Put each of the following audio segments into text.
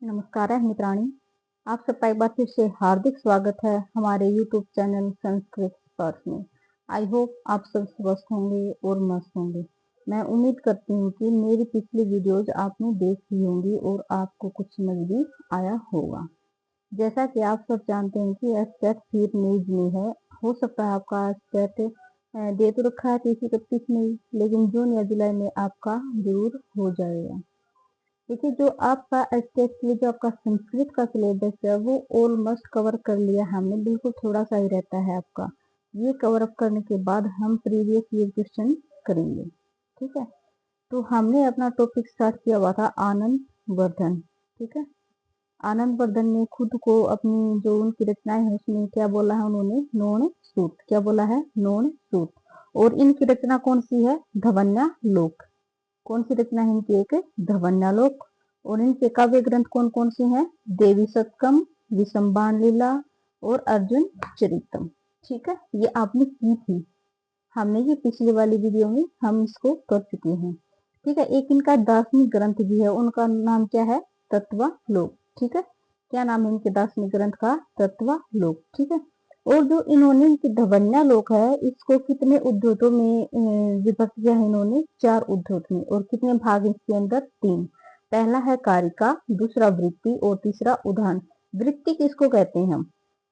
नमस्कार मित्राणी, आप सबका एक बार फिर से हार्दिक स्वागत है हमारे YouTube चैनल संस्कृत स्पर्श में। आई होप आप सब स्वस्थ होंगे और मस्त होंगे। मैं उम्मीद करती हूँ कि मेरी पिछली वीडियोज आपने देखी होंगी और आपको कुछ समझ भी आया होगा। जैसा कि आप सब जानते हैं कि स्टेट फिर न्यूज में है। हो सकता है आपका स्टेट दे तो रखा है 30-31 मई, लेकिन जून या जुलाई में आपका जरूर हो जाएगा। देखिए, जो आपका स्टेट के लिए जो आपका संस्कृत का सिलेबस है वो ऑलमोस्ट कवर कर लिया हमने। बिल्कुल थोड़ा सा ही रहता है आपका। ये कवर अप करने के बाद हम प्रीवियस ईयर क्वेश्चन करेंगे। ठीक है, तो हमने अपना टॉपिक स्टार्ट किया हुआ था आनंद वर्धन। ठीक है, आनंद वर्धन ने खुद को अपनी जो उनकी रचनाएं है उसमें क्या बोला है उन्होंने? नोण सूत। क्या बोला है? नोण सूत। और इनकी रचना कौन सी है? धवन्यालोक। कौन सी रचना है इनकी? एक धवन्यालोक। और इनके काव्य ग्रंथ कौन कौन से हैं? देवी शतकम, विषंबाण लीला और अर्जुन चरितम। ठीक है, ये आपने की थी, हमने ये पिछली वाली वीडियो में हम इसको कर चुके हैं। ठीक है, एक इनका दार्शनिक ग्रंथ भी है, उनका नाम क्या है? तत्वालोक। ठीक है, क्या नाम है इनके दार्शनिक ग्रंथ का? तत्वालोक। ठीक है, और जो इन्होंने इनकी धवन्यालोक है इसको कितने उद्धृतों में विभक्त किया है इन्होंने? 4 उद्धृत में। और कितने भाग इसके अंदर? 3। पहला है कारिका, दूसरा वृत्ति और तीसरा उदाहरण। वृत्ति किसको कहते हैं हम?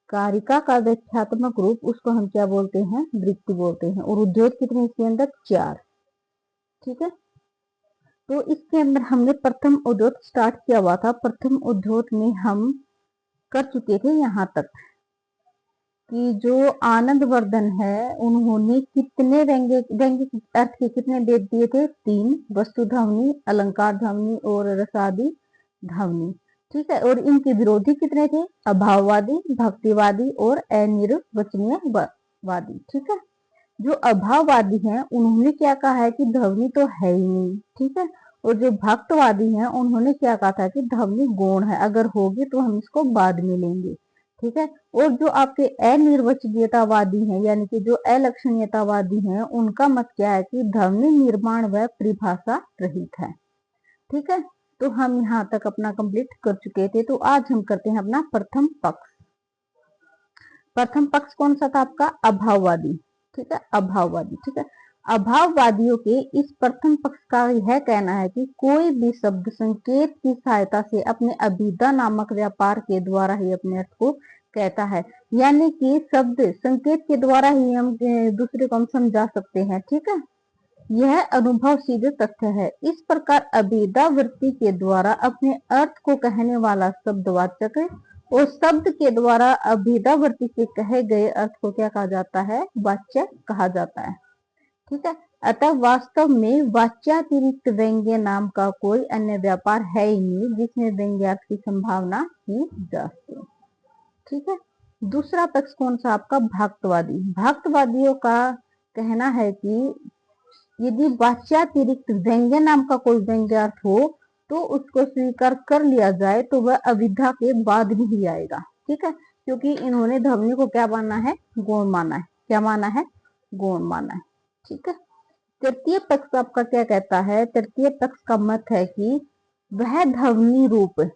कारिका का व्याख्यात्मक रूप, उसको हम क्या बोलते हैं? वृत्ति बोलते हैं। और उद्धृत कितने इसके अंदर? 4। ठीक है, तो इसके अंदर हमने प्रथम उद्धृत स्टार्ट किया हुआ था। प्रथम उद्धृत में हम कर चुके थे यहाँ तक कि जो आनंद वर्धन है उन्होंने कितने व्यंग्य अर्थ के कितने वेद दिए थे? 3। वस्तु ध्वनि, अलंकार ध्वनि और रसादि ध्वनि। ठीक है, और इनके विरोधी कितने थे? अभाववादी, भक्तिवादी और अनिर्वचनीयवादी। ठीक है, जो अभाववादी हैं उन्होंने क्या कहा है कि ध्वनि तो है ही नहीं। ठीक है, और जो भक्तवादी हैं उन्होंने क्या कहा था कि ध्वनि गौण है, अगर होगी तो हम इसको बाद में लेंगे। ठीक है, और जो आपके अनिर्वचनीयतावादी हैं यानी कि जो अलक्षणीयतावादी हैं उनका मत क्या है कि ध्वनि निर्माण व परिभाषा रहित है। ठीक है, तो हम यहाँ तक अपना कंप्लीट कर चुके थे। तो आज हम करते हैं अपना प्रथम पक्ष। प्रथम पक्ष कौन सा था आपका? अभाववादी। ठीक है, अभाववादी। ठीक है, अभाववादियों के इस प्रथम पक्ष का यह कहना है कि कोई भी शब्द संकेत की सहायता से अपने अभिधा नामक व्यापार के द्वारा ही अपने अर्थ को कहता है। यानी कि शब्द संकेत के द्वारा ही हम दूसरे को हम समझा सकते हैं। ठीक है, यह अनुभव सिद्ध तथ्य है। इस प्रकार अभिधा वृत्ति के द्वारा अपने अर्थ को कहने वाला शब्दवाचक और शब्द के द्वारा अभिधा वृत्ति से कहे गए अर्थ को क्या कहा जाता है? वाच्य कहा जाता है। ठीक है, अतः वास्तव में वाच्यातिरिक्त व्यंग्य नाम का कोई अन्य व्यापार है ही नहीं जिसमें व्यंग्यार्थ की संभावना की जा सके। ठीक है, दूसरा पक्ष कौन सा आपका? भक्तवादी। भक्तवादियों का कहना है कि यदि वाच्यातिरिक्त व्यंग्य नाम का कोई व्यंग्यार्थ हो तो उसको स्वीकार कर लिया जाए तो वह अविद्या के बाद में ही आएगा। ठीक है, क्योंकि इन्होंने ध्वनि को क्या माना है? गौण माना है। क्या माना है? गौण माना है। ठीक है, तृतीय पक्ष आपका क्या कहता है? तृतीय पक्ष का मत है कि वह ध्वनि रूप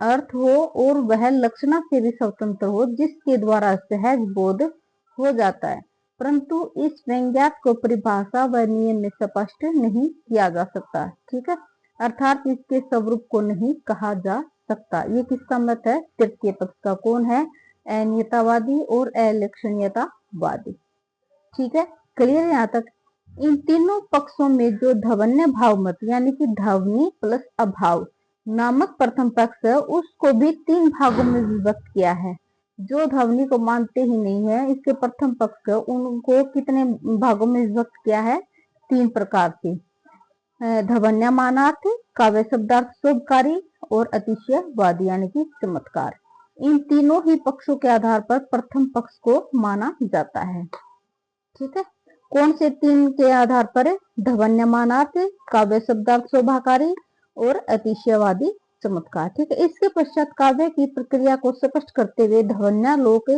अर्थ हो और वह लक्षणा से भी स्वतंत्र हो जिसके द्वारा सहज बोध हो जाता है, परंतु इस व्यंग्यार्थ को परिभाषा व नियम में स्पष्ट नहीं किया जा सकता। ठीक है, अर्थात इसके स्वरूप को नहीं कहा जा सकता। ये किसका मत है? तृतीय पक्ष का। कौन है? अनियतावादी और अलक्षणीयतावादी। ठीक है, क्लियर यहाँ तक? इन तीनों पक्षों में जो ध्वन्य भाव मत यानी कि ध्वनि प्लस अभाव नामक प्रथम पक्ष है उसको भी 3 भागों में विभक्त किया है। जो ध्वनि को मानते ही नहीं है इसके प्रथम पक्ष उनको कितने भागों में विभक्त किया है? 3 प्रकार से। ध्वन्यमानार्थ, काव्य शब्दार्थ शोभकारी और अतिशयवादी यानी कि चमत्कार। इन तीनों ही पक्षों के आधार पर प्रथम पक्ष को माना जाता है। ठीक है, कौन से 3 के आधार पर? ध्वन्यमानार्थ, काव्य शब्दार्थ शोभाकारी और अतिशयवादी चमत्कार। ठीक है, इसके पश्चात काव्य की प्रक्रिया को स्पष्ट करते हुए ध्वन्यालोक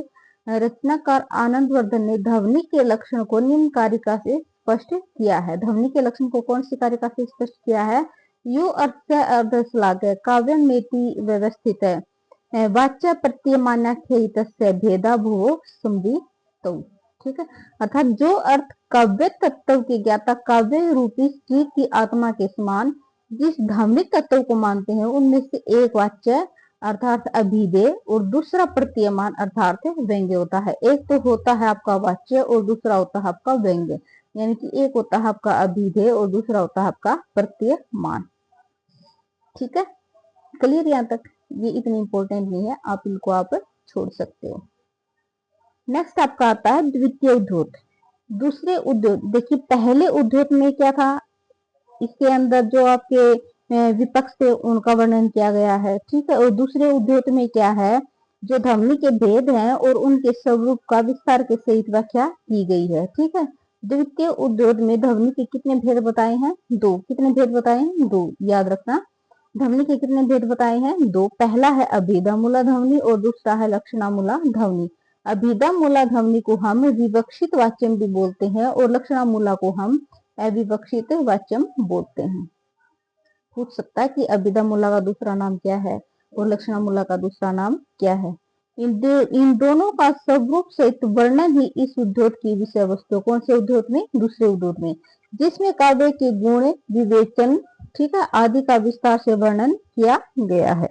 रचनाकार आनंद वर्धन ने ध्वनि के लक्षण को निम्न कारिका से स्पष्ट किया है। ध्वनि के लक्षण को कौन सी कारिका से स्पष्ट किया है? यु अर्थ से अर्धश्लाघ है, काव्यम मेति व्यवस्थित है, वाच्य प्रत्ययमान्य खेतस्य भेदा भुवो संवितौ। ठीक है, अर्थात जो अर्थ काव्य तत्व के ज्ञाता काव्य रूपी स्त्री की आत्मा के समान जिस धार्मिक तत्व को मानते हैं उनमें से एक वाच्य अर्थात अभिधेय और दूसरा प्रतीयमान अर्थात व्यंग्य होता है। एक तो होता है आपका वाच्य और दूसरा होता है आपका व्यंग्य, यानी कि एक होता है आपका अभिधेय और दूसरा होता है आपका प्रतीयमान। ठीक है, क्लियर यहाँ तक? ये इतनी इंपॉर्टेंट नहीं है, आप इनको आप छोड़ सकते हो। नेक्स्ट आपका आता है द्वितीय उद्धोत। दूसरे उद्धोत, देखिए पहले उद्धोत में क्या था, इसके अंदर जो आपके विपक्ष थे उनका वर्णन किया गया है। ठीक है, और दूसरे उद्धोत में क्या है, जो ध्वनि के भेद हैं और उनके स्वरूप का विस्तार के सहित व्याख्या की गई है। ठीक है, द्वितीय उद्धोत में ध्वनि के कितने भेद बताए हैं? दो। कितने भेद बताए हैं? दो, याद रखना। ध्वनि के कितने भेद बताए हैं? दो। पहला है अभिधामूला ध्वनि और दूसरा है लक्षणामूला ध्वनि। अभिधामूला ध्वनि को हम विवक्षित वाच्यम भी बोलते हैं और लक्षणामूला को हम अविवक्षित वाच्यम बोलते हैं। पूछ सकता है कि अभिधामूला का दूसरा नाम क्या है और लक्षणामूला का दूसरा नाम क्या है। इन दोनों का स्वरूप सहित वर्णन ही इस उद्धोत की विषय वस्तु। कौन से उद्धोत में? दूसरे उद्धोत में, जिसमें काव्य के गुण विवेचन, ठीक है, आदि का विस्तार से वर्णन किया गया है।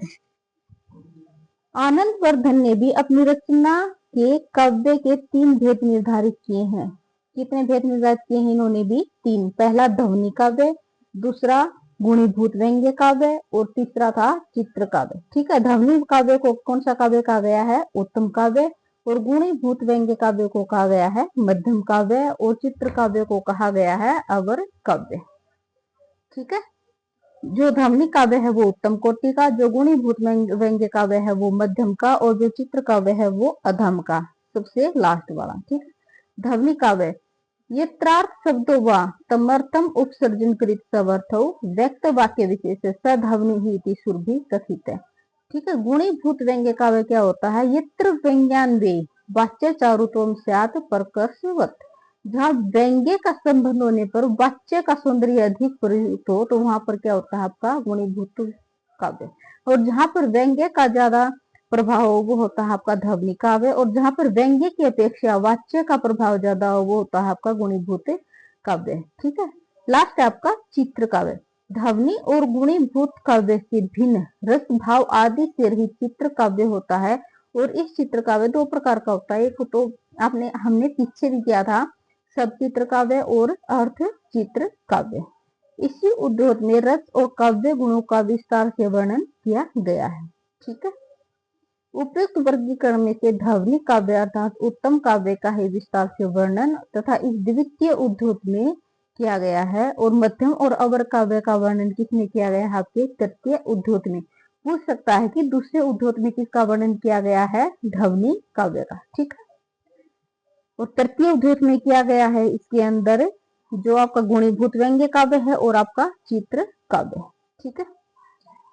आनंदवर्धन ने भी अपनी रचना के काव्य के तीन भेद निर्धारित किए हैं। कितने भेद निर्धारित किए हैं इन्होंने भी? तीन। पहला ध्वनि काव्य, दूसरा गुणीभूत व्यंग्य काव्य और तीसरा था चित्र काव्य। ठीक है, ध्वनि काव्य को कौन सा काव्य कहा गया है? उत्तम काव्य। और गुणीभूत व्यंग्य काव्य को कहा गया है मध्यम काव्य और चित्र काव्य को कहा गया है अवर काव्य। ठीक है, जो ध्वनि काव्य है वो उत्तम कोटि का, जो गुणीभूत व्यंग्य काव्य है वो मध्यम का और जो चित्र काव्य है वो अधम का, सबसे लास्ट वाला। ठीक, ध्वनि काव्य यत्रार्थ शब्दों व तमर्थम उपसर्जन कृत सवर्थो व्यक्त वाक्य विशेष सध्वनि ही इति सुरभि कथित है। ठीक है, गुणीभूत व्यंग्य काव्य क्या होता है? यत्र व्यंग्यान वे वाच्य चारुत्वम स्यात् प्रकर्षवत्, जहाँ व्यंग्य का संबंध होने पर वाच्य का सौंदर्य अधिक प्रयुक्त हो तो वहां पर क्या होता है आपका गुणीभूत काव्य। और जहां पर व्यंग्य का ज्यादा प्रभाव हो वो होता है आपका ध्वनि काव्य, और जहां पर व्यंग्य की अपेक्षा वाच्य का प्रभाव ज्यादा हो वो होता है आपका गुणीभूत काव्य। ठीक है, लास्ट है आपका चित्र काव्य। ध्वनि और गुणीभूत काव्य से भिन्न रस भाव आदि से रहित चित्र काव्य होता है। और इस चित्र काव्य दो प्रकार का होता है, एक तो हमने पीछे भी किया था सब चित्र काव्य और अर्थ चित्र काव्य। इसी उद्धोत में रस और काव्य गुणों का विस्तार से वर्णन किया गया है। ठीक है, उपयुक्त वर्गीकरण में से ध्वनि काव्य अर्थात उत्तम काव्य का ही विस्तार से वर्णन तथा इस द्वितीय उद्धोत में किया गया है, और मध्यम और अवर काव्य का वर्णन किसमें किया गया है? आपके तृतीय उद्धोत में। पूछ सकता है कि दूसरे उद्धोत में किसका वर्णन किया गया है? ध्वनि काव्य का। ठीक है, और तृतीय उद्धोत में किया गया है इसके अंदर जो आपका गुणीभूत व्यंग्य काव्य है और आपका चित्र काव्य। ठीक है,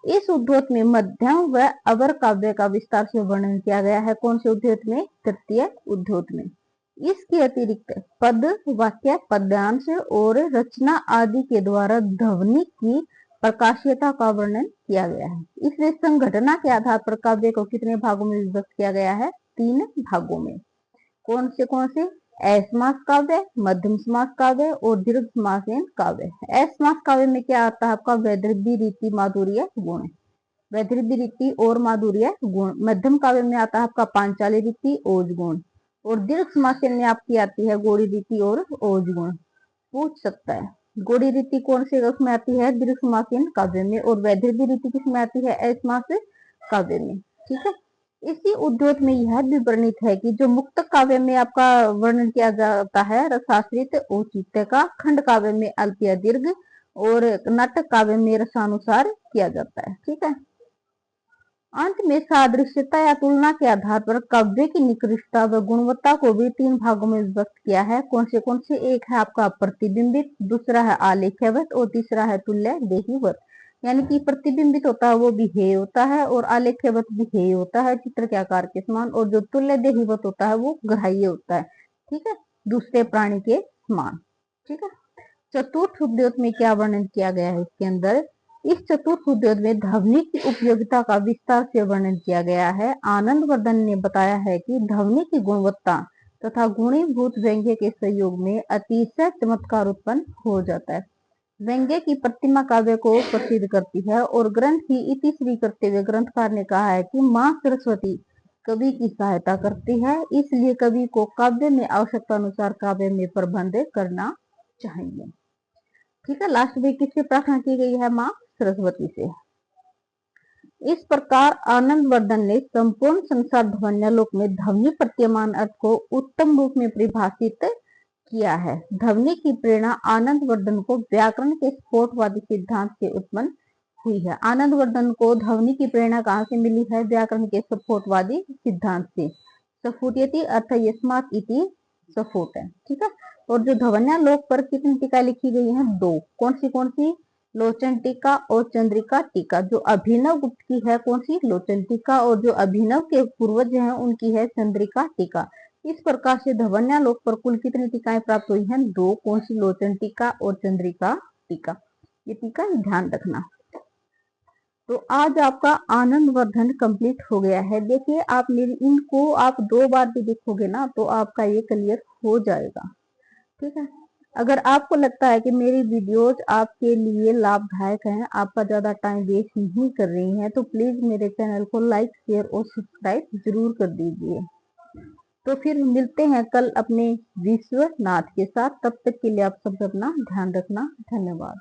इस उद्धोत में मध्यम व अवर काव्य का विस्तार से वर्णन किया गया है। कौन से उद्धोत में? तृतीय उद्धोत में। इसके अतिरिक्त पद, वाक्य, पद्यांश और रचना आदि के द्वारा ध्वनि की प्रकाशियता का वर्णन किया गया है। इसलिए संघटना के आधार पर काव्य को कितने भागों में विभक्त किया गया है? तीन भागों में। कौन से? असमास काव्य, मध्यम समास काव्य और दीर्घ समासीन काव्य। असमास काव्य में क्या आता है आपका? वैदर्भी रीति माधुर्य गुण, वैदर्भी रीति और माधुर्य गुण। मध्यम काव्य में आता है आपका पांचाली रीति ओज गुण, और दीर्घ समासीन में आपकी आती है गौड़ी रीति और ओज गुण। पूछ सकता है गौड़ी रीति कौन से उसमें आती है? दीर्घ समासीन काव्य में, और वैदर्भी रीति किसमें आती है? असमास काव्य में। ठीक है, इसी उद्धोत में यह भी वर्णित है कि जो मुक्त काव्य में आपका वर्णन किया जाता है रसाश्रित औचित्य का, खंड काव्य में अल्पीय दीर्घ और नाटक काव्य में रसानुसार किया जाता है। ठीक है, अंत में सादृश्यता या तुलना के आधार पर काव्य की निकृष्टता व गुणवत्ता को भी तीन भागों में विभक्त किया है। कौन से? एक है आपका प्रतिबिंबित, दूसरा है आलेख्यवत और तीसरा है तुल्य देहीवत। यानी कि प्रतिबिंबित होता है वो भी हेय होता है और आलेख्यवत भी हेय होता है चित्र के आकार के समान, और जो तुल्य देहीवत होता है वो ग्राह्य होता है। ठीक है, दूसरे प्राणी के समान। ठीक है, चतुर्थ उद्धोत में क्या वर्णन किया गया है इसके अंदर? इस चतुर्थ उद्योग में ध्वनि की उपयोगिता का विस्तार से वर्णन किया गया है। आनंदवर्धन ने बताया है कि ध्वनि की गुणवत्ता तथा गुणीभूत व्यंग्य के सहयोग में अतिशय चमत्कार उत्पन्न हो जाता है। व्यंग्य की प्रतिमा काव्य को प्रसिद्ध करती है और ग्रंथ की इति श्री करते हुए ग्रंथकार ने कहा है कि माँ सरस्वती कवि की सहायता करती है, इसलिए कवि को काव्य में आवश्यकता अनुसार काव्य में प्रबंध करना चाहिए। ठीक है, लास्ट में किससे प्रार्थना की गई है? माँ सरस्वती से। इस प्रकार आनंदवर्धन ने संपूर्ण संसार ध्वन्यालोक में ध्वनि प्रतीयमान अर्थ को उत्तम रूप में परिभाषित किया है। ध्वनि की प्रेरणा आनंदवर्धन को व्याकरण के स्फोटवादी सिद्धांत से उत्पन्न हुई है। आनंदवर्धन को ध्वनि की प्रेरणा कहाँ से मिली है? व्याकरण के स्फोटवादी सिद्धांत से। स्फुटयति अर्थ यस्मात् इति स्फोट है। ठीक है, और जो ध्वन्यालोक पर कितनी टीकाएं लिखी गई हैं? 2। कौन सी? लोचन टीका और चंद्रिका टीका। जो अभिनव गुप्त की है कौन सी? लोचन टीका, और जो अभिनव के पूर्वज हैं उनकी है चंद्रिका टीका। इस प्रकार से ध्वन्यालोक पर कुल कितनी टीकाएं प्राप्त हुई हैं? 2। कौन सी? लोचन टीका और चंद्रिका टीका। ये टीका ध्यान रखना। तो आज आपका आनंदवर्धन कंप्लीट हो गया है। देखिए, आप मेरी इनको आप 2 बार भी देखोगे ना तो आपका ये क्लियर हो जाएगा। ठीक है, अगर आपको लगता है कि मेरी वीडियोज आपके लिए लाभदायक हैं, आपका ज्यादा टाइम वेस्ट नहीं कर रही हैं, तो प्लीज मेरे चैनल को लाइक, शेयर और सब्सक्राइब जरूर कर दीजिए। तो फिर मिलते हैं कल अपने विश्वनाथ के साथ। तब तक के लिए आप सब अपना ध्यान रखना। धन्यवाद।